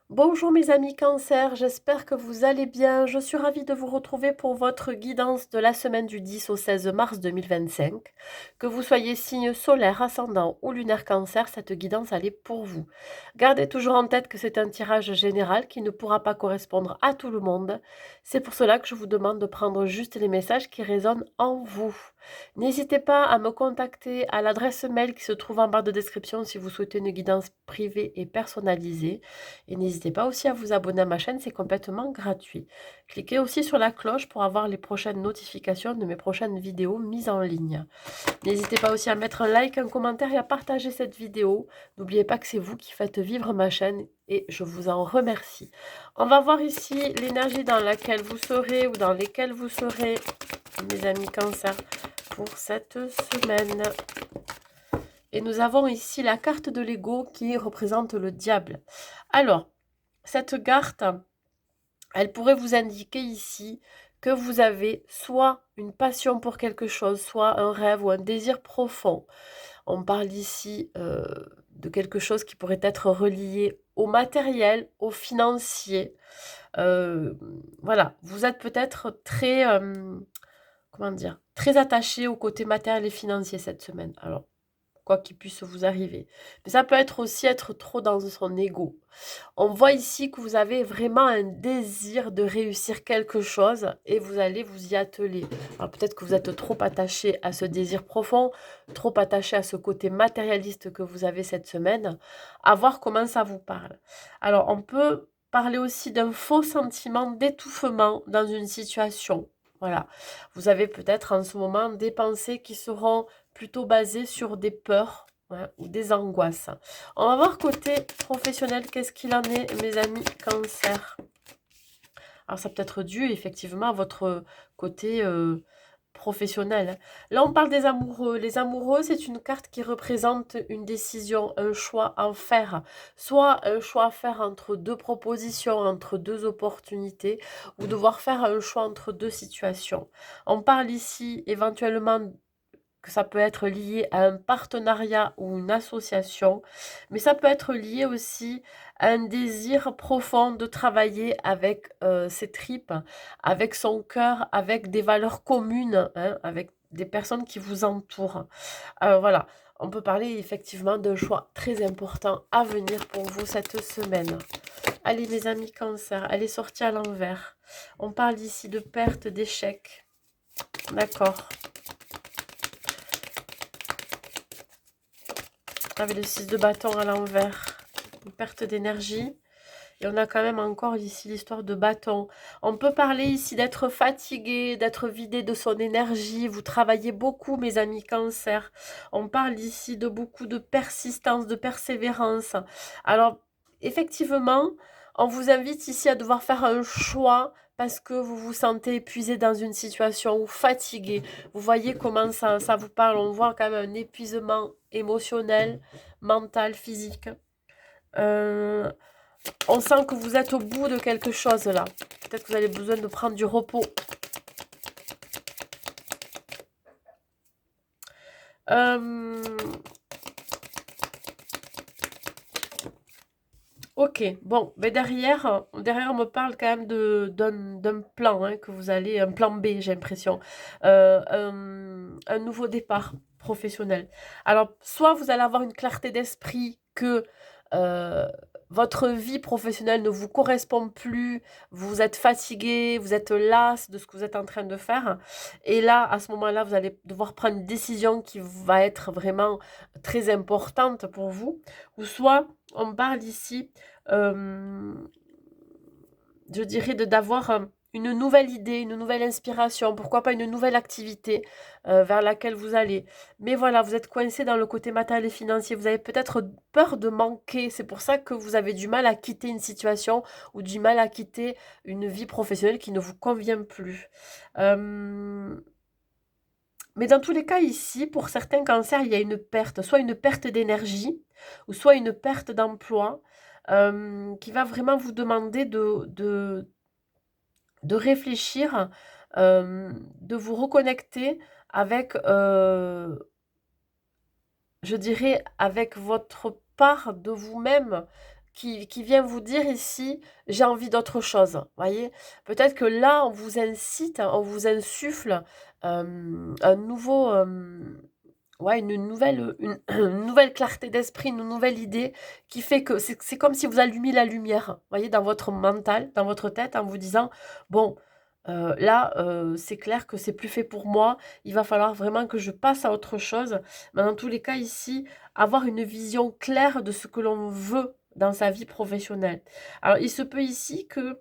Bonjour mes amis Cancer, j'espère que vous allez bien. Je suis ravie de vous retrouver pour votre guidance de la semaine du 10 au 16 mars 2025. Que vous soyez signe solaire, ascendant ou lunaire Cancer, cette guidance elle est pour vous. Gardez toujours en tête que c'est un tirage général qui ne pourra pas correspondre à tout le monde. C'est pour cela que je vous demande de prendre juste les messages qui résonnent en vous. N'hésitez pas à me contacter à l'adresse mail qui se trouve en barre de description si vous souhaitez une guidance privée et personnalisée. Et n'hésitez pas aussi à vous abonner à ma chaîne, c'est complètement gratuit. Cliquez aussi sur la cloche pour avoir les prochaines notifications de mes prochaines vidéos mises en ligne. N'hésitez pas aussi à mettre un like, un commentaire et à partager cette vidéo. N'oubliez pas que c'est vous qui faites vivre ma chaîne et je vous en remercie. On va voir ici l'énergie dans laquelle vous serez ou dans lesquelles vous serez, mes amis Cancer, pour cette semaine. Et nous avons ici la carte de l'ego qui représente le diable. Alors, cette carte, elle pourrait vous indiquer ici que vous avez soit une passion pour quelque chose, soit un rêve ou un désir profond. On parle ici de quelque chose qui pourrait être relié au matériel, au financier. Euh, voilà, vous êtes peut-être très, comment dire, très attaché au côté matériel et financier cette semaine. Alors, quoi qu'il puisse vous arriver. Mais ça peut être aussi être trop dans son ego. On voit ici que vous avez vraiment un désir de réussir quelque chose et vous allez vous y atteler. Alors peut-être que vous êtes trop attaché à ce désir profond, trop attaché à ce côté matérialiste que vous avez cette semaine, à voir comment ça vous parle. Alors on peut parler aussi d'un faux sentiment d'étouffement dans une situation. Voilà, vous avez peut-être en ce moment des pensées qui seront plutôt basées sur des peurs, ouais, ou des angoisses. On va voir côté professionnel, qu'est-ce qu'il en est, mes amis Cancer. Alors, ça peut être dû effectivement à votre côté professionnel. Là, on parle des amoureux. Les amoureux, c'est une carte qui représente une décision, un choix à faire. Soit un choix à faire entre deux propositions, entre deux opportunités, ou devoir faire un choix entre deux situations. On parle ici éventuellement que ça peut être lié à un partenariat ou une association, mais ça peut être lié aussi à un désir profond de travailler avec ses tripes, avec son cœur, avec des valeurs communes, hein, avec des personnes qui vous entourent. Voilà, on peut parler effectivement d'un choix très important à venir pour vous cette semaine. Allez mes amis Cancer, elle est sortie à l'envers. On parle ici de perte, d'échec. D'accord. Avec le 6 de bâton à l'envers, une perte d'énergie. Et on a quand même encore ici l'histoire de bâton. On peut parler ici d'être fatigué, d'être vidé de son énergie. Vous travaillez beaucoup, mes amis Cancer. On parle ici de beaucoup de persistance, de persévérance. Alors, effectivement, on vous invite ici à devoir faire un choix parce que vous vous sentez épuisé dans une situation ou fatigué. Vous voyez comment ça vous parle. On voit quand même un épuisement émotionnel, mental, physique. Euh, on sent que vous êtes au bout de quelque chose là. Peut-être que vous avez besoin de prendre du repos. Euh, ok, bon, mais derrière, on me parle quand même d'un plan hein, que vous allez, un plan B, j'ai l'impression. Un nouveau départ professionnel. Alors, soit vous allez avoir une clarté d'esprit que euh, votre vie professionnelle ne vous correspond plus, vous êtes fatigué, vous êtes las de ce que vous êtes en train de faire. Et là, à ce moment-là, vous allez devoir prendre une décision qui va être vraiment très importante pour vous. Ou soit, on parle ici euh, je dirais d'avoir une nouvelle idée, une nouvelle inspiration, pourquoi pas une nouvelle activité vers laquelle vous allez. Mais voilà, vous êtes coincé dans le côté matériel et financier, vous avez peut-être peur de manquer, c'est pour ça que vous avez du mal à quitter une situation ou du mal à quitter une vie professionnelle qui ne vous convient plus. Euh, mais dans tous les cas ici, pour certains cancers, il y a une perte, soit une perte d'énergie ou soit une perte d'emploi qui va vraiment vous demander de réfléchir, de vous reconnecter avec, je dirais, avec votre part de vous-même qui vient vous dire ici, j'ai envie d'autre chose. Voyez? Peut-être que là, on vous incite, on vous insuffle un nouveau, ouais, une nouvelle clarté d'esprit, une nouvelle idée qui fait que c'est comme si vous allumiez la lumière, voyez, dans votre mental, dans votre tête, en vous disant, bon, là, c'est clair que c'est plus fait pour moi. Il va falloir vraiment que je passe à autre chose. Mais dans tous les cas, ici, avoir une vision claire de ce que l'on veut dans sa vie professionnelle. Alors, il se peut ici que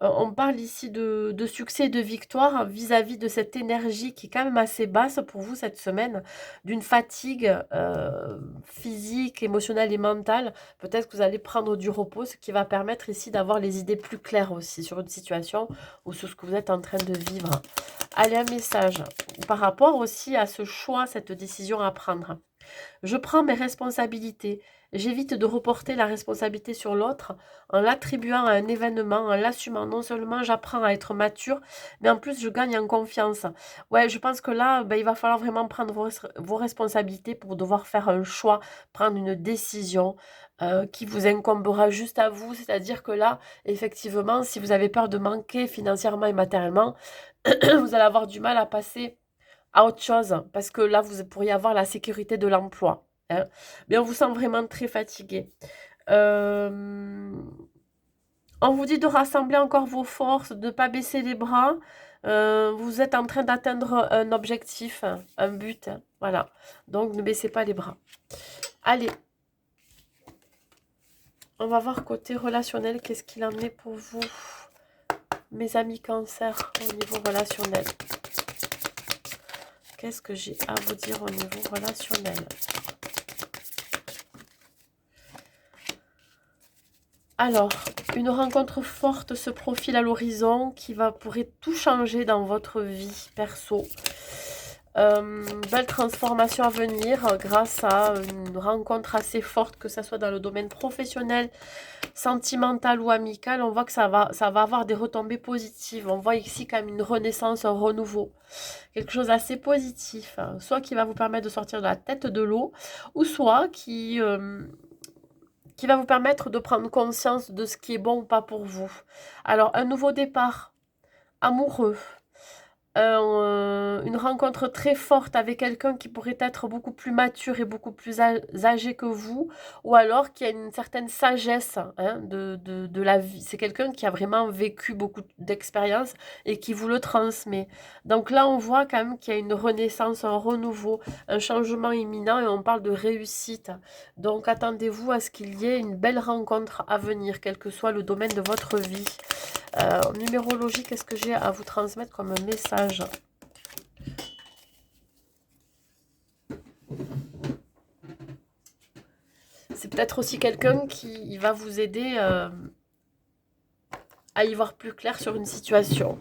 on parle ici de succès et de victoire vis-à-vis de cette énergie qui est quand même assez basse pour vous cette semaine, d'une fatigue physique, émotionnelle et mentale. Peut-être que vous allez prendre du repos, ce qui va permettre ici d'avoir les idées plus claires aussi sur une situation ou sur ce que vous êtes en train de vivre. Allez, un message par rapport aussi à ce choix, cette décision à prendre. Je prends mes responsabilités. J'évite de reporter la responsabilité sur l'autre en l'attribuant à un événement, en l'assumant. Non seulement j'apprends à être mature, mais en plus je gagne en confiance. Ouais, je pense que là, ben, il va falloir vraiment prendre vos responsabilités pour devoir faire un choix, prendre une décision qui vous incombera juste à vous. C'est-à-dire que là, effectivement, si vous avez peur de manquer financièrement et matériellement, vous allez avoir du mal à passer à autre chose, parce que là, vous pourriez avoir la sécurité de l'emploi. Hein. Mais on vous sent vraiment très fatigué. On vous dit de rassembler encore vos forces, de ne pas baisser les bras. Vous êtes en train d'atteindre un objectif, un but. Voilà. Donc, ne baissez pas les bras. Allez. On va voir côté relationnel, qu'est-ce qu'il en est pour vous, mes amis cancer, au niveau relationnel. Qu'est-ce que j'ai à vous dire au niveau relationnel? Alors, une rencontre forte se profile à l'horizon qui pourrait tout changer dans votre vie perso. Belle transformation à venir grâce à une rencontre assez forte, que ce soit dans le domaine professionnel, sentimental ou amical. On voit que ça va avoir des retombées positives. On voit ici quand même une renaissance, un renouveau. Quelque chose d'assez positif, hein. Soit qui va vous permettre de sortir de la tête de l'eau, ou soit qui va vous permettre de prendre conscience de ce qui est bon ou pas pour vous. Alors, un nouveau départ amoureux, une rencontre très forte avec quelqu'un qui pourrait être beaucoup plus mature et beaucoup plus âgé que vous, ou alors qui a une certaine sagesse hein, de la vie. C'est quelqu'un qui a vraiment vécu beaucoup d'expériences et qui vous le transmet. Donc là, on voit quand même qu'il y a une renaissance, un renouveau, un changement imminent et on parle de réussite. Donc attendez-vous à ce qu'il y ait une belle rencontre à venir, quel que soit le domaine de votre vie. En numérologie, qu'est-ce que j'ai à vous transmettre comme message? C'est peut-être aussi quelqu'un qui va vous aider à y voir plus clair sur une situation.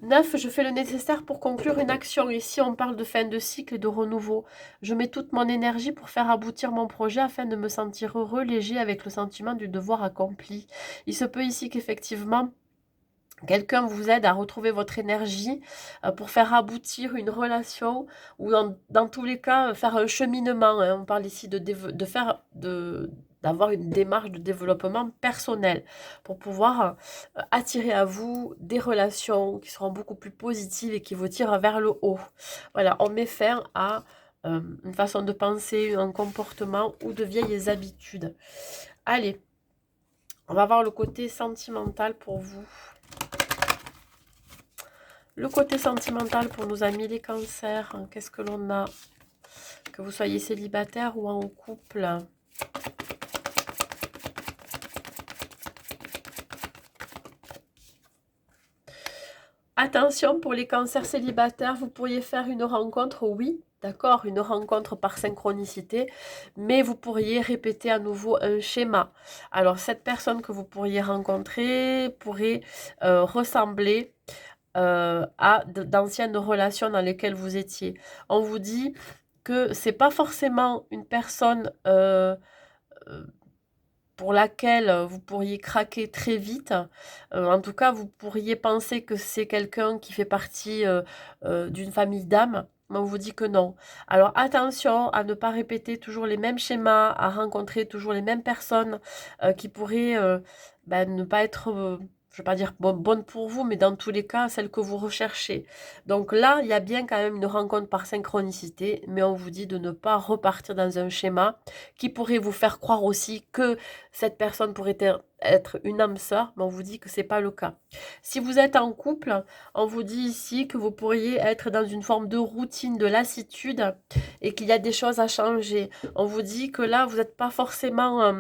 9, je fais le nécessaire pour conclure une action. Ici, on parle de fin de cycle et de renouveau. Je mets toute mon énergie pour faire aboutir mon projet afin de me sentir heureux, léger, avec le sentiment du devoir accompli. Il se peut ici qu'effectivement, quelqu'un vous aide à retrouver votre énergie pour faire aboutir une relation ou dans tous les cas faire un cheminement. Hein. On parle ici d'avoir une démarche de développement personnel pour pouvoir attirer à vous des relations qui seront beaucoup plus positives et qui vous tirent vers le haut. Voilà, on met fin à une façon de penser, un comportement ou de vieilles habitudes. Allez, on va voir le côté sentimental pour vous. Le côté sentimental pour nos amis les cancers, hein, qu'est-ce que l'on a? Que vous soyez célibataire ou en couple. Attention pour les cancers célibataires, vous pourriez faire une rencontre, oui, d'accord, une rencontre par synchronicité, mais vous pourriez répéter à nouveau un schéma. Alors cette personne que vous pourriez rencontrer pourrait ressembler à d'anciennes relations dans lesquelles vous étiez. On vous dit que c'est pas forcément une personne pour laquelle vous pourriez craquer très vite. En tout cas, vous pourriez penser que c'est quelqu'un qui fait partie d'une famille d'âmes. mais on vous dit que non. Alors attention à ne pas répéter toujours les mêmes schémas, à rencontrer toujours les mêmes personnes qui pourraient ne pas être, je ne vais pas dire bonnes pour vous, mais dans tous les cas, celles que vous recherchez. Donc là, il y a bien quand même une rencontre par synchronicité, mais on vous dit de ne pas repartir dans un schéma qui pourrait vous faire croire aussi que cette personne pourrait être une âme sœur, mais on vous dit que c'est pas le cas. Si vous êtes en couple, on vous dit ici que vous pourriez être dans une forme de routine, de lassitude et qu'il y a des choses à changer. On vous dit que là, vous n'êtes pas forcément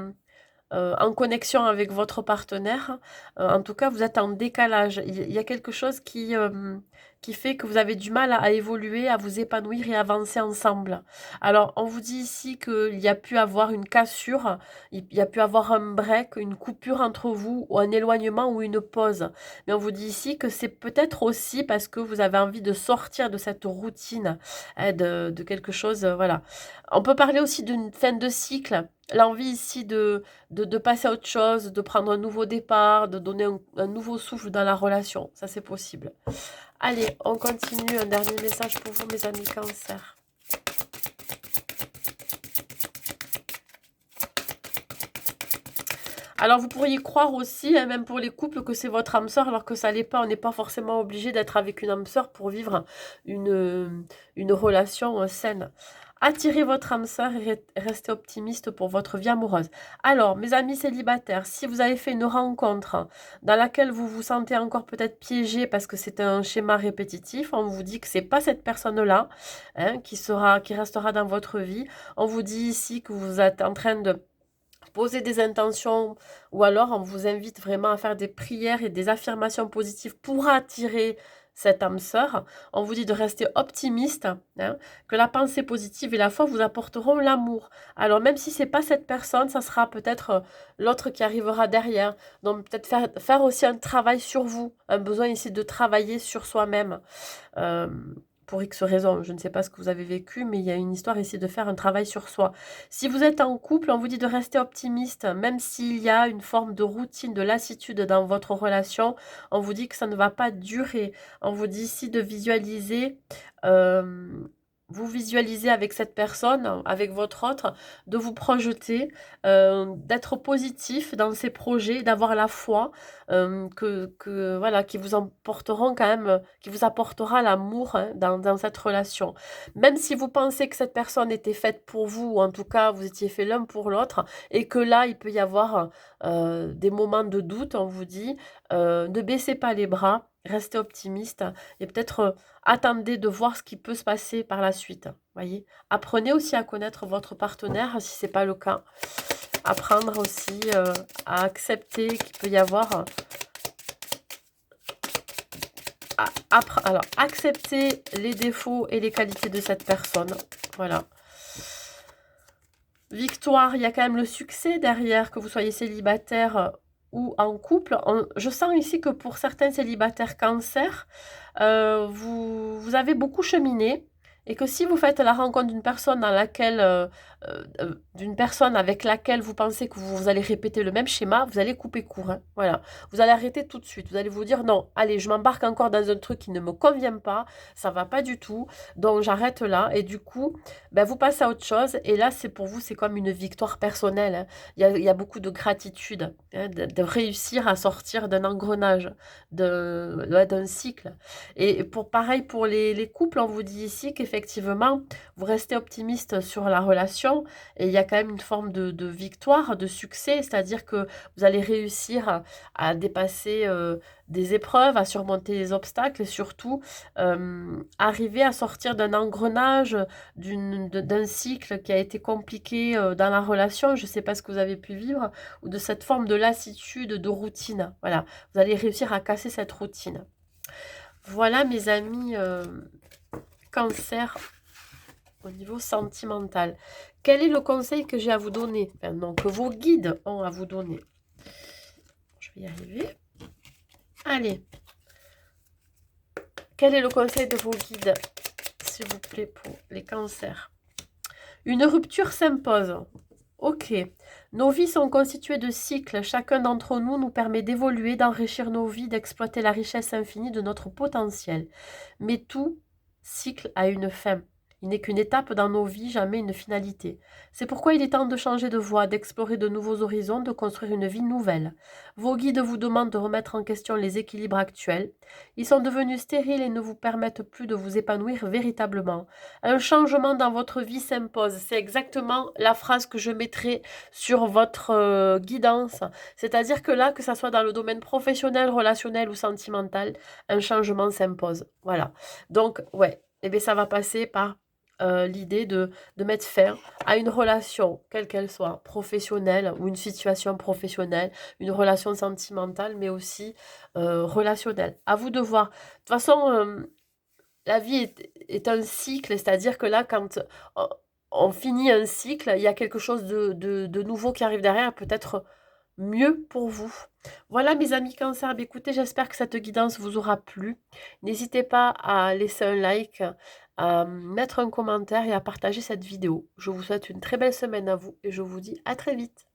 en connexion avec votre partenaire. En tout cas, vous êtes en décalage. Il y a quelque chose qui fait que vous avez du mal à évoluer, à vous épanouir et avancer ensemble. Alors, on vous dit ici qu'il y a pu avoir une cassure, il y a pu avoir un break, une coupure entre vous, ou un éloignement ou une pause. Mais on vous dit ici que c'est peut-être aussi parce que vous avez envie de sortir de cette routine, hein, de quelque chose, voilà. On peut parler aussi d'une fin de cycle. L'envie ici de passer à autre chose, de prendre un nouveau départ, de donner un nouveau souffle dans la relation. Ça, c'est possible. Allez, on continue. Un dernier message pour vous, mes amis Cancer. Alors, vous pourriez croire aussi, hein, même pour les couples, que c'est votre âme sœur, alors que ça l'est pas. On n'est pas forcément obligé d'être avec une âme sœur pour vivre une relation saine. Attirez votre âme sœur et restez optimiste pour votre vie amoureuse. Alors, mes amis célibataires, si vous avez fait une rencontre dans laquelle vous vous sentez encore peut-être piégé parce que c'est un schéma répétitif, on vous dit que c'est pas cette personne-là hein, qui restera dans votre vie. On vous dit ici que vous êtes en train de poser des intentions ou alors on vous invite vraiment à faire des prières et des affirmations positives pour attirer cette âme sœur. On vous dit de rester optimiste, hein, que la pensée positive et la foi vous apporteront l'amour. Alors même si c'est pas cette personne, ça sera peut-être l'autre qui arrivera derrière. Donc peut-être faire aussi un travail sur vous, un besoin ici de travailler sur soi-même. Pour X raisons, je ne sais pas ce que vous avez vécu, mais il y a une histoire ici de faire un travail sur soi. Si vous êtes en couple, on vous dit de rester optimiste, même s'il y a une forme de routine, de lassitude dans votre relation, on vous dit que ça ne va pas durer. On vous dit ici de visualiser, vous visualisez avec cette personne, avec votre autre, de vous projeter, d'être positif dans ces projets, d'avoir la foi, voilà, qui vous emporteront quand même, qui vous apportera l'amour hein, dans cette relation. Même si vous pensez que cette personne était faite pour vous, ou en tout cas vous étiez fait l'un pour l'autre, et que là il peut y avoir des moments de doute, on vous dit, ne baissez pas les bras, restez optimiste et peut-être attendez de voir ce qui peut se passer par la suite. Voyez, apprenez aussi à connaître votre partenaire si ce n'est pas le cas. Apprendre aussi à accepter qu'il peut y avoir... alors, accepter les défauts et les qualités de cette personne. Voilà. Victoire, il y a quand même le succès derrière, que vous soyez célibataire ou en couple. Je sens ici que pour certains célibataires cancer, vous avez beaucoup cheminé et que si vous faites la rencontre d'une personne dans laquelle, d'une personne avec laquelle vous pensez que vous allez répéter le même schéma, vous allez couper court. Hein, voilà. Vous allez arrêter tout de suite. Vous allez vous dire non, allez, je m'embarque encore dans un truc qui ne me convient pas, ça va pas du tout, donc j'arrête là. Et du coup, ben, vous passez à autre chose. Et là, c'est pour vous, c'est comme une victoire personnelle. Hein. Il y a beaucoup de gratitude hein, de réussir à sortir d'un engrenage, d'un cycle. Et pareil pour les couples, on vous dit ici qu'effectivement, vous restez optimiste sur la relation et il y a quand même une forme de victoire, de succès, c'est-à-dire que vous allez réussir à dépasser des épreuves, à surmonter les obstacles et surtout arriver à sortir d'un engrenage, d'un cycle qui a été compliqué dans la relation, je ne sais pas ce que vous avez pu vivre, ou de cette forme de lassitude, de routine. Voilà, vous allez réussir à casser cette routine. Voilà mes amis cancer au niveau sentimental. Quel est le conseil que j'ai à vous donner? Enfin, non, que vos guides ont à vous donner. Je vais y arriver. Allez. Quel est le conseil de vos guides, s'il vous plaît, pour les cancers? Une rupture s'impose. Ok. Nos vies sont constituées de cycles. Chacun d'entre nous permet d'évoluer, d'enrichir nos vies, d'exploiter la richesse infinie de notre potentiel. Mais tout cycle a une fin. Il n'est qu'une étape dans nos vies, jamais une finalité. C'est pourquoi il est temps de changer de voie, d'explorer de nouveaux horizons, de construire une vie nouvelle. Vos guides vous demandent de remettre en question les équilibres actuels. Ils sont devenus stériles et ne vous permettent plus de vous épanouir véritablement. Un changement dans votre vie s'impose. C'est exactement la phrase que je mettrai sur votre guidance. C'est-à-dire que là, que ça soit dans le domaine professionnel, relationnel ou sentimental, un changement s'impose. Voilà. Donc, ouais, eh bien, ça va passer par l'idée de mettre fin à une relation, quelle qu'elle soit, professionnelle ou une situation professionnelle, une relation sentimentale, mais aussi relationnelle. À vous de voir. De toute façon, la vie est un cycle, c'est-à-dire que là, quand on, on finit un cycle, il y a quelque chose de nouveau qui arrive derrière, peut-être mieux pour vous. Voilà mes amis cancer, bah, écoutez, j'espère que cette guidance vous aura plu. N'hésitez pas à laisser un like, à mettre un commentaire et à partager cette vidéo. Je vous souhaite une très belle semaine à vous et je vous dis à très vite.